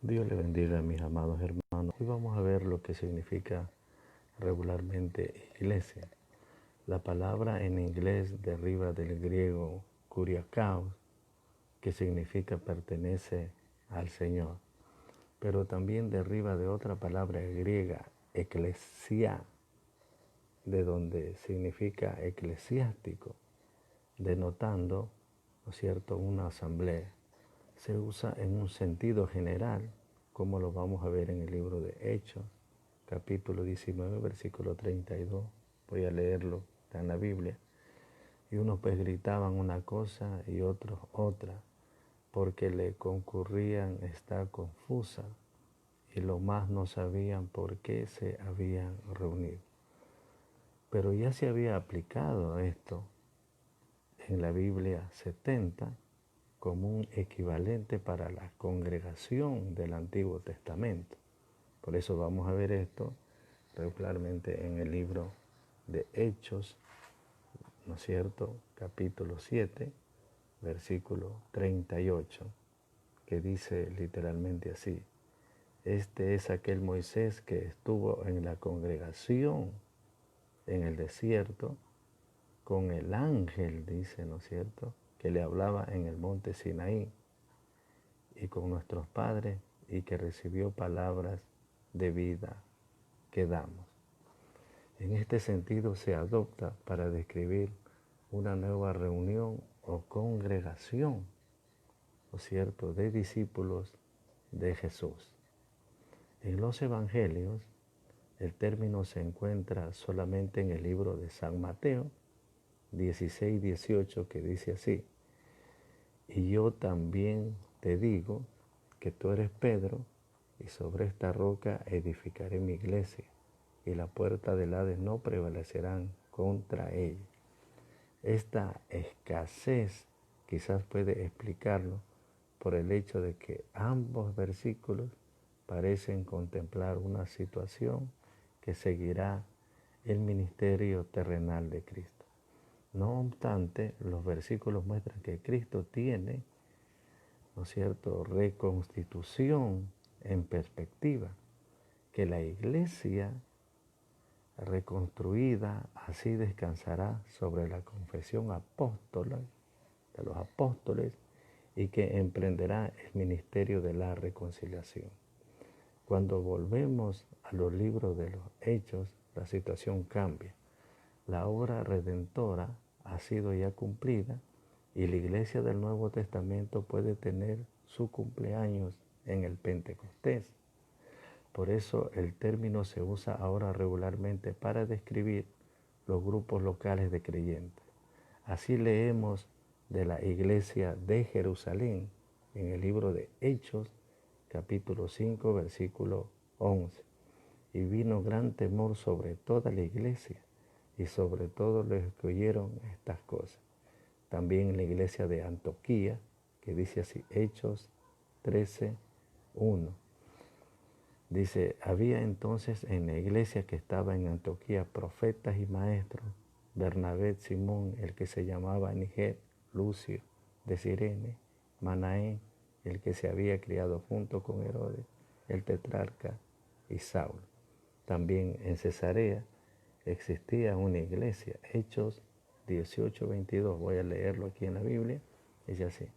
Dios le bendiga, mis amados hermanos. Hoy vamos a ver lo que significa regularmente iglesia. La palabra en inglés deriva del griego kuriakos, que significa pertenece al Señor, pero también deriva de otra palabra griega, eclesia, de donde significa eclesiástico, denotando, ¿no es cierto?, una asamblea. Se usa en un sentido general, como lo vamos a ver en el libro de Hechos, capítulo 19, versículo 32. Voy a leerlo, está en la Biblia. Y unos pues gritaban una cosa y otros otra, porque le concurrían estar confusa, y lo más no sabían por qué se habían reunido. Pero ya se había aplicado esto en la Biblia 70 como un equivalente para la congregación del Antiguo Testamento. Por eso vamos a ver esto regularmente en el libro de Hechos, ¿no es cierto?, capítulo 7, versículo 38, que dice literalmente así: este es aquel Moisés que estuvo en la congregación en el desierto con el ángel, dice, ¿no es cierto?, que le hablaba en el monte Sinaí, y con nuestros padres, y que recibió palabras de vida que damos. En este sentido se adopta para describir una nueva reunión o congregación, ¿no es cierto?, de discípulos de Jesús. En los evangelios, el término se encuentra solamente en el libro de San Mateo 16-18, que dice así: y yo también te digo que tú eres Pedro, y sobre esta roca edificaré mi iglesia, y la puerta del Hades no prevalecerán contra ella. Esta escasez quizás puede explicarlo por el hecho de que ambos versículos parecen contemplar una situación que seguirá el ministerio terrenal de Cristo. No obstante, los versículos muestran que Cristo tiene, ¿no es cierto?, reconstitución en perspectiva, que la iglesia reconstruida así descansará sobre la confesión apóstola de los apóstoles, y que emprenderá el ministerio de la reconciliación. Cuando volvemos a los libros de los Hechos, la situación cambia. La obra redentora ha sido ya cumplida, y la iglesia del Nuevo Testamento puede tener su cumpleaños en el Pentecostés. Por eso el término se usa ahora regularmente para describir los grupos locales de creyentes. Así leemos de la iglesia de Jerusalén en el libro de Hechos, capítulo 5, versículo 11. Y vino gran temor sobre toda la iglesia y sobre todos los que oyeron estas cosas. También en la iglesia de Antioquía, que dice así, Hechos 13, 1. Dice: había entonces en la iglesia que estaba en Antioquía profetas y maestros, Bernabé, Simón, el que se llamaba Niger, Lucio de Cirene, Manaén, el que se había criado junto con Herodes, el tetrarca, y Saulo. También en Cesarea existía una iglesia. Hechos 18:22, voy a leerlo aquí en la Biblia, dice así: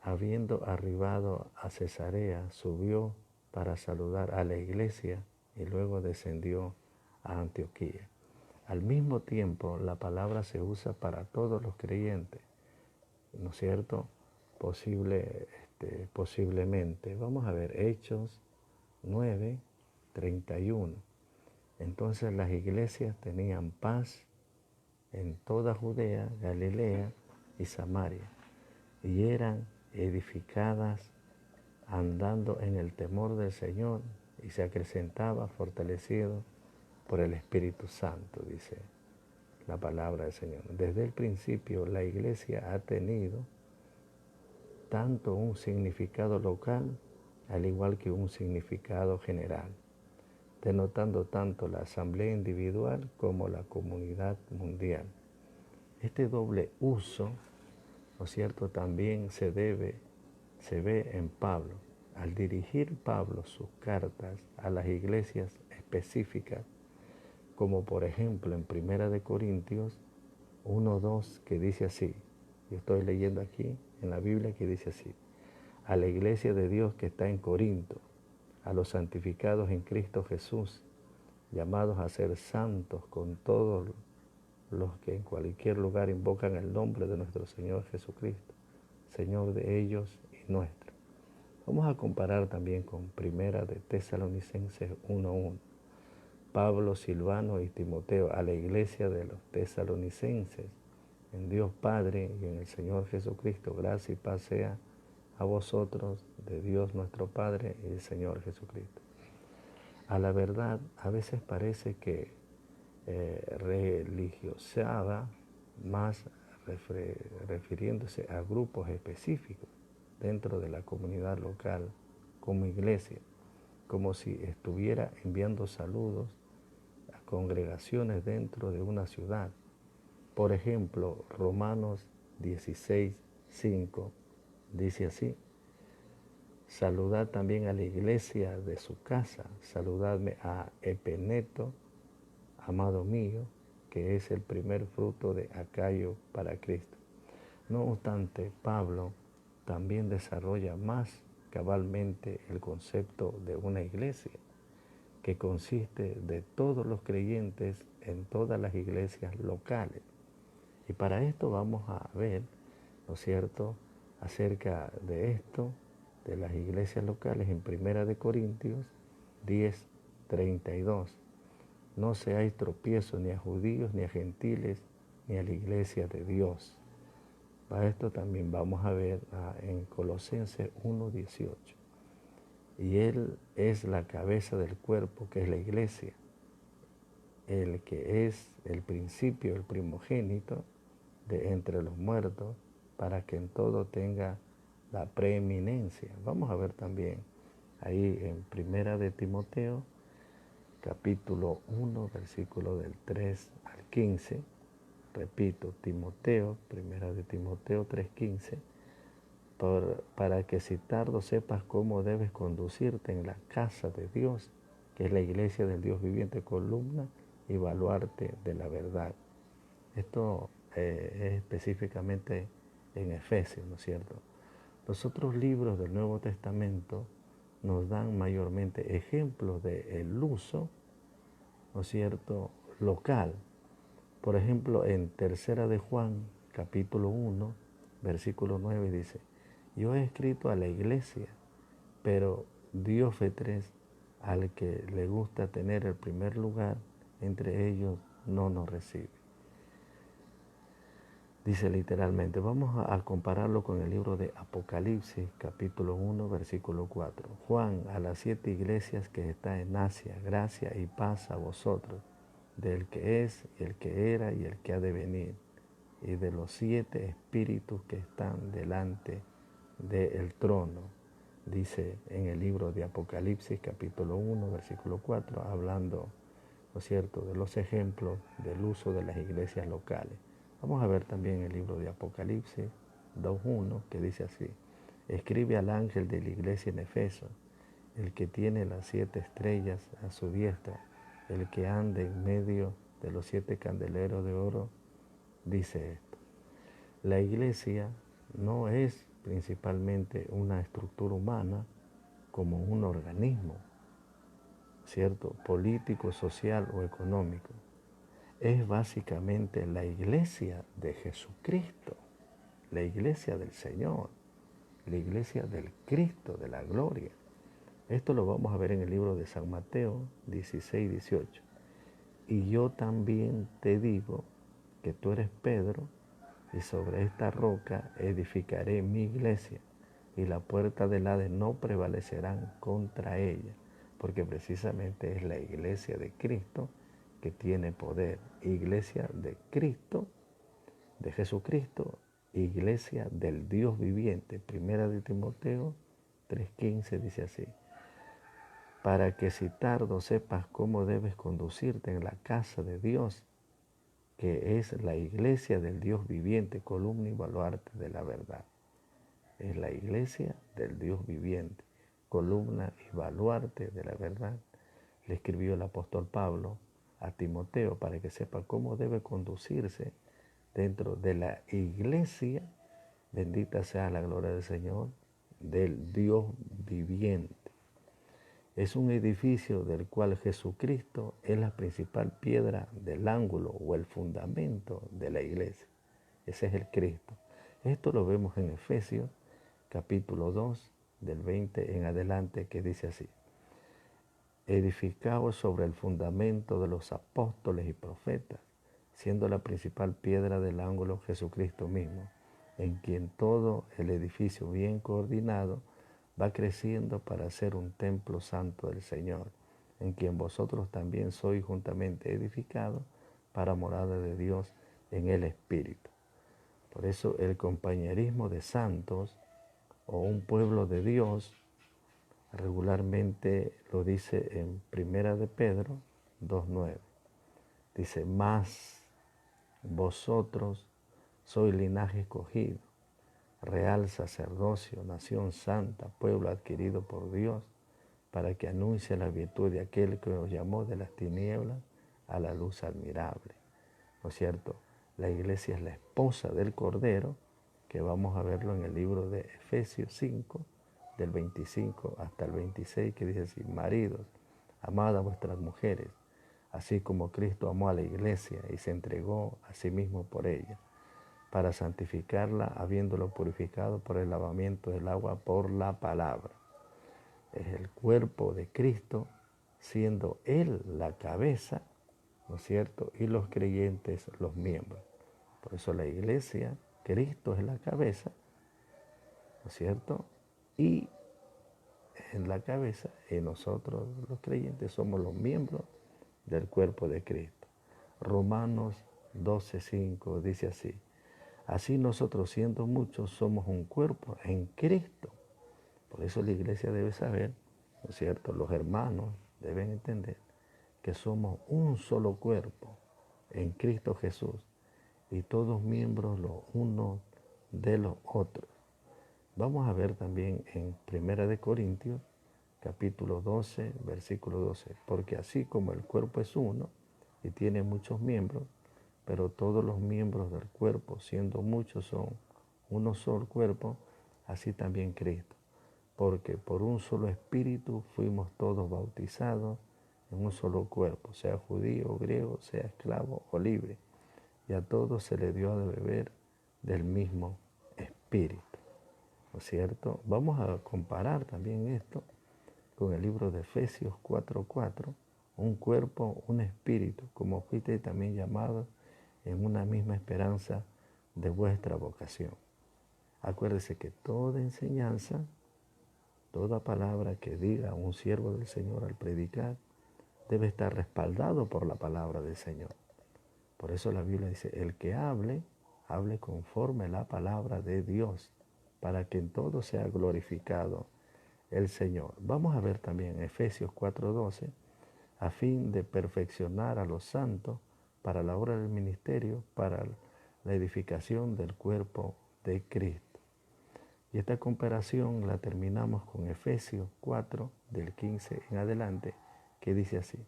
habiendo arribado a Cesarea, subió para saludar a la iglesia y luego descendió a Antioquía. Al mismo tiempo, la palabra se usa para todos los creyentes, ¿no es cierto? Posiblemente. Vamos a ver, Hechos 9:31. Entonces las iglesias tenían paz en toda Judea, Galilea y Samaria, y eran edificadas andando en el temor del Señor, y se acrecentaba fortalecido por el Espíritu Santo, dice la palabra del Señor. Desde el principio la iglesia ha tenido tanto un significado local al igual que un significado general, denotando tanto la asamblea individual como la comunidad mundial. Este doble uso, ¿no es cierto?, también se ve en Pablo, al dirigir Pablo sus cartas a las iglesias específicas, como por ejemplo en Primera de Corintios 1:2, que dice así, yo estoy leyendo aquí en la Biblia que dice así: a la iglesia de Dios que está en Corinto, a los santificados en Cristo Jesús, llamados a ser santos con todos los que en cualquier lugar invocan el nombre de nuestro Señor Jesucristo, Señor de ellos y nuestro. Vamos a comparar también con Primera de Tesalonicenses 1:1. Pablo, Silvano y Timoteo, a la iglesia de los tesalonicenses, en Dios Padre y en el Señor Jesucristo, gracia y paz sea a vosotros, de Dios nuestro Padre y del Señor Jesucristo. A la verdad, a veces parece que religiosada, más refiriéndose a grupos específicos dentro de la comunidad local como iglesia, como si estuviera enviando saludos a congregaciones dentro de una ciudad. Por ejemplo, Romanos 16:5 dice así: saludad también a la iglesia de su casa, saludadme a Epeneto, amado mío, que es el primer fruto de Acayo para Cristo. No obstante, Pablo también desarrolla más cabalmente el concepto de una iglesia, que consiste de todos los creyentes en todas las iglesias locales. Y para esto vamos a ver, ¿no es cierto?, acerca de esto, de las iglesias locales, en Primera de Corintios 10:32. No seáis tropiezo ni a judíos, ni a gentiles, ni a la iglesia de Dios. Para esto también vamos a ver en Colosenses 1:18. Y Él es la cabeza del cuerpo, que es la iglesia, el que es el principio, el primogénito de entre los muertos, para que en todo tenga la preeminencia. Vamos a ver también ahí en Primera de Timoteo, capítulo 1, versículo del 3 al 15. Repito, Timoteo, Primera de Timoteo 3:15, para que si tardo sepas cómo debes conducirte en la casa de Dios, que es la iglesia del Dios viviente, columna y baluarte de la verdad. Esto es específicamente en Efesios, ¿no es cierto? Los otros libros del Nuevo Testamento nos dan mayormente ejemplos del uso, ¿no es cierto?, local. Por ejemplo, en Tercera de Juan, capítulo 1, versículo 9 dice: yo he escrito a la iglesia, pero Diófetres, al que le gusta tener el primer lugar entre ellos, no nos recibe. Dice literalmente, vamos a compararlo con el libro de Apocalipsis, capítulo 1, versículo 4. Juan, a las 7 iglesias que está en Asia, gracia y paz a vosotros, del que es, y el que era, y el que ha de venir, y de los 7 espíritus que están delante del trono. Dice en el libro de Apocalipsis, capítulo 1, versículo 4, hablando, ¿no es cierto?, de los ejemplos del uso de las iglesias locales. Vamos a ver también el libro de Apocalipsis 2:1, que dice así: escribe al ángel de la iglesia en Efeso, el que tiene las 7 estrellas a su diestra, el que anda en medio de los 7 candeleros de oro, dice esto: la iglesia no es principalmente una estructura humana como un organismo, ¿cierto?, político, social o económico. Es básicamente la iglesia de Jesucristo, la iglesia del Señor, la iglesia del Cristo, de la gloria. Esto lo vamos a ver en el libro de San Mateo 16:18. Y yo también te digo que tú eres Pedro, y sobre esta roca edificaré mi iglesia, y la puerta del Hades no prevalecerán contra ella, porque precisamente es la iglesia de Cristo que tiene poder. Iglesia de Cristo, de Jesucristo, iglesia del Dios viviente. Primera de Timoteo 3:15 dice así: para que si tardo sepas cómo debes conducirte en la casa de Dios, que es la iglesia del Dios viviente, columna y baluarte de la verdad. Es la iglesia del Dios viviente, columna y baluarte de la verdad, le escribió el apóstol Pablo a Timoteo para que sepa cómo debe conducirse dentro de la iglesia, bendita sea la gloria del Señor, del Dios viviente. Es un edificio del cual Jesucristo es la principal piedra del ángulo o el fundamento de la iglesia. Ese es el Cristo. Esto lo vemos en Efesios capítulo 2, del 20 en adelante, que dice así: edificados sobre el fundamento de los apóstoles y profetas, siendo la principal piedra del ángulo Jesucristo mismo, en quien todo el edificio bien coordinado va creciendo para ser un templo santo del Señor, en quien vosotros también sois juntamente edificados para morada de Dios en el Espíritu. Por eso el compañerismo de santos o un pueblo de Dios regularmente lo dice en Primera de Pedro 2:9. Dice: mas vosotros sois linaje escogido, real sacerdocio, nación santa, pueblo adquirido por Dios, para que anuncie la virtud de aquel que os llamó de las tinieblas a la luz admirable. ¿No es cierto? La iglesia es la esposa del Cordero, que vamos a verlo en el libro de Efesios 5, del 25 hasta el 26, que dice así: maridos, amad a vuestras mujeres, así como Cristo amó a la iglesia y se entregó a sí mismo por ella, para santificarla, habiéndolo purificado por el lavamiento del agua por la palabra. Es el cuerpo de Cristo, siendo Él la cabeza, ¿no es cierto? Y los creyentes los miembros. Por eso la iglesia, Cristo es la cabeza, ¿no es cierto? Y en la cabeza, y nosotros los creyentes somos los miembros del cuerpo de Cristo. Romanos 12:5 dice así: así nosotros, siendo muchos, somos un cuerpo en Cristo. Por eso la iglesia debe saber, ¿no es cierto? Los hermanos deben entender que somos un solo cuerpo en Cristo Jesús y todos miembros los unos de los otros. Vamos a ver también en Primera de Corintios, capítulo 12, versículo 12, porque así como el cuerpo es uno y tiene muchos miembros, pero todos los miembros del cuerpo, siendo muchos, son uno solo cuerpo, así también Cristo. Porque por un solo espíritu fuimos todos bautizados en un solo cuerpo, sea judío o griego, sea esclavo o libre, y a todos se le dio de beber del mismo espíritu. ¿No es cierto? Vamos a comparar también esto con el libro de Efesios 4:4, un cuerpo, un espíritu, como fuiste también llamados en una misma esperanza de vuestra vocación. Acuérdese que toda enseñanza, toda palabra que diga un siervo del Señor al predicar, debe estar respaldado por la palabra del Señor. Por eso la Biblia dice: el que hable, hable conforme la palabra de Dios, para que en todo sea glorificado el Señor. Vamos a ver también Efesios 4:12, a fin de perfeccionar a los santos para la obra del ministerio, para la edificación del cuerpo de Cristo. Y esta comparación la terminamos con Efesios 4, del 15 en adelante, que dice así: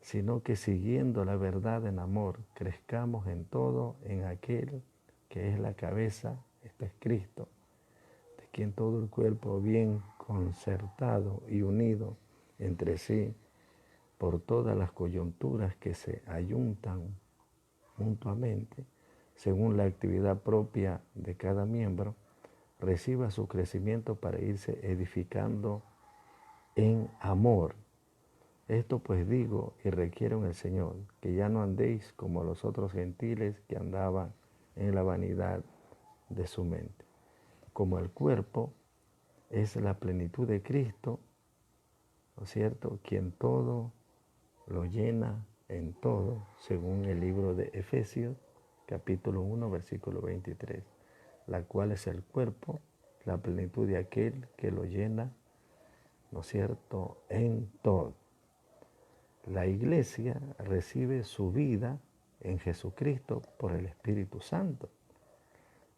sino que siguiendo la verdad en amor, crezcamos en todo en aquel que es la cabeza, esto es Cristo, de quien todo el cuerpo bien concertado y unido entre sí por todas las coyunturas que se ayuntan mutuamente, según la actividad propia de cada miembro, reciba su crecimiento para irse edificando en amor. Esto pues digo y requiero en el Señor, que ya no andéis como los otros gentiles que andaban en la vanidad de su mente. Como el cuerpo es la plenitud de Cristo, ¿no es cierto?, quien todo lo llena en todo, según el libro de Efesios, capítulo 1, versículo 23, la cual es el cuerpo, la plenitud de aquel que lo llena, ¿no es cierto?, en todo. La iglesia recibe su vida en Jesucristo por el Espíritu Santo,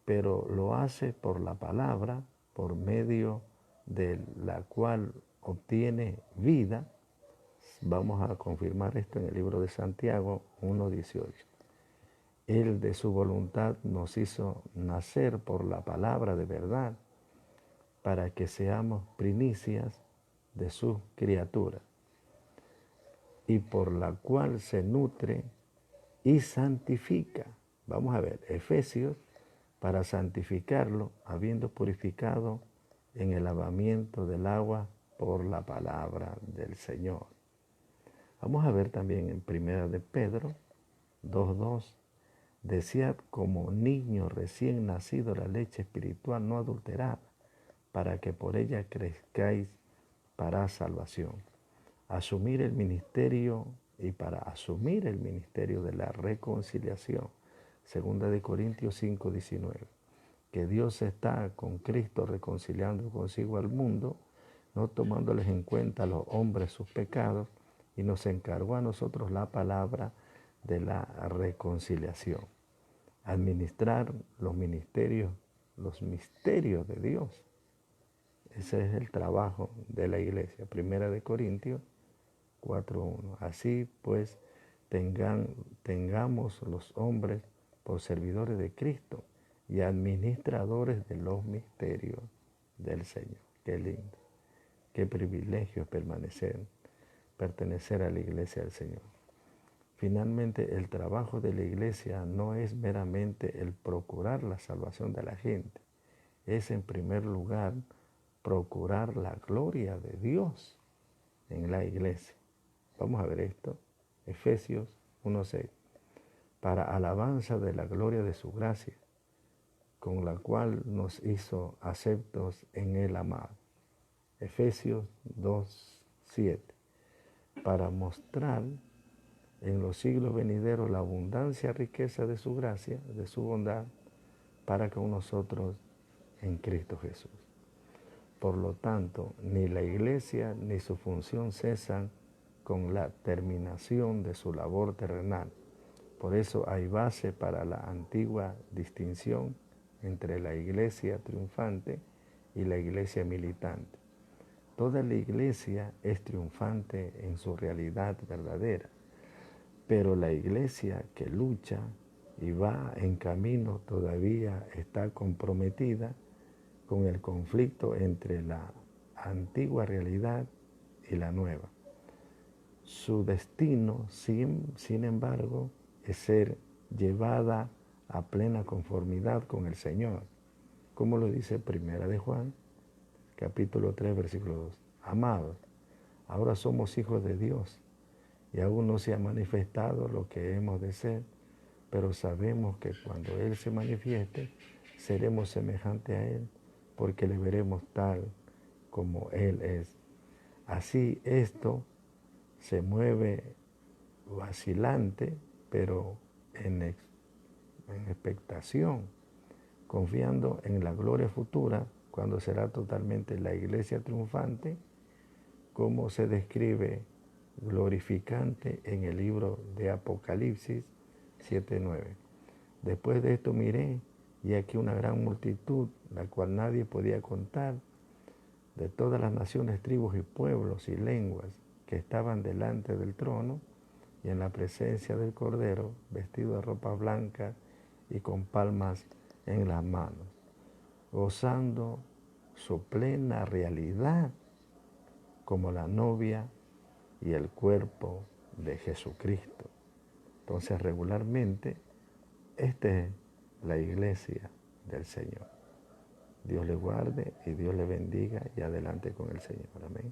pero lo hace por la palabra, por medio de la cual obtiene vida. Vamos a confirmar esto en el libro de Santiago 1:18. Él de su voluntad nos hizo nacer por la palabra de verdad, para que seamos primicias de sus criaturas, y por la cual se nutre y santifica. Vamos a ver, Efesios, para santificarlo, habiendo purificado en el lavamiento del agua por la palabra del Señor. Vamos a ver también en 1 de Pedro 2:2, desead como niño recién nacido la leche espiritual no adulterada, para que por ella crezcáis para salvación. Asumir el ministerio, y para asumir el ministerio de la reconciliación. 2 de Corintios 5:19. Que Dios está con Cristo reconciliando consigo al mundo, no tomándoles en cuenta a los hombres sus pecados, y nos encargó a nosotros la palabra de la reconciliación. Administrar los misterios de Dios. Ese es el trabajo de la iglesia. 1 de Corintios 4:1. Así pues, tengamos los hombres por servidores de Cristo y administradores de los misterios del Señor. Qué lindo, qué privilegio es pertenecer a la iglesia del Señor. Finalmente, el trabajo de la iglesia no es meramente el procurar la salvación de la gente, es en primer lugar procurar la gloria de Dios en la iglesia. Vamos a ver esto, Efesios 1:6, para alabanza de la gloria de su gracia, con la cual nos hizo aceptos en el amado. Efesios 2:7, para mostrar en los siglos venideros la abundancia riqueza de su gracia, de su bondad, para con nosotros en Cristo Jesús. Por lo tanto, ni la iglesia ni su función cesan con la terminación de su labor terrenal. Por eso hay base para la antigua distinción entre la iglesia triunfante y la iglesia militante. Toda la iglesia es triunfante en su realidad verdadera, pero la iglesia que lucha y va en camino todavía está comprometida con el conflicto entre la antigua realidad y la nueva. Su destino, sin embargo, es ser llevada a plena conformidad con el Señor, como lo dice 1 de Juan, capítulo 3, versículo 2. Amados, ahora somos hijos de Dios, y aún no se ha manifestado lo que hemos de ser, pero sabemos que cuando Él se manifieste, seremos semejantes a Él, porque le veremos tal como Él es. Así esto se mueve vacilante, pero en expectación, confiando en la gloria futura, cuando será totalmente la iglesia triunfante, como se describe glorificante en el libro de Apocalipsis 7:9. Después de esto miré, y aquí una gran multitud, la cual nadie podía contar, de todas las naciones, tribus y pueblos y lenguas, que estaban delante del trono y en la presencia del Cordero, vestido de ropa blanca y con palmas en las manos, gozando su plena realidad como la novia y el cuerpo de Jesucristo. Entonces, regularmente, esta es la iglesia del Señor. Dios le guarde y Dios le bendiga, y adelante con el Señor. Amén.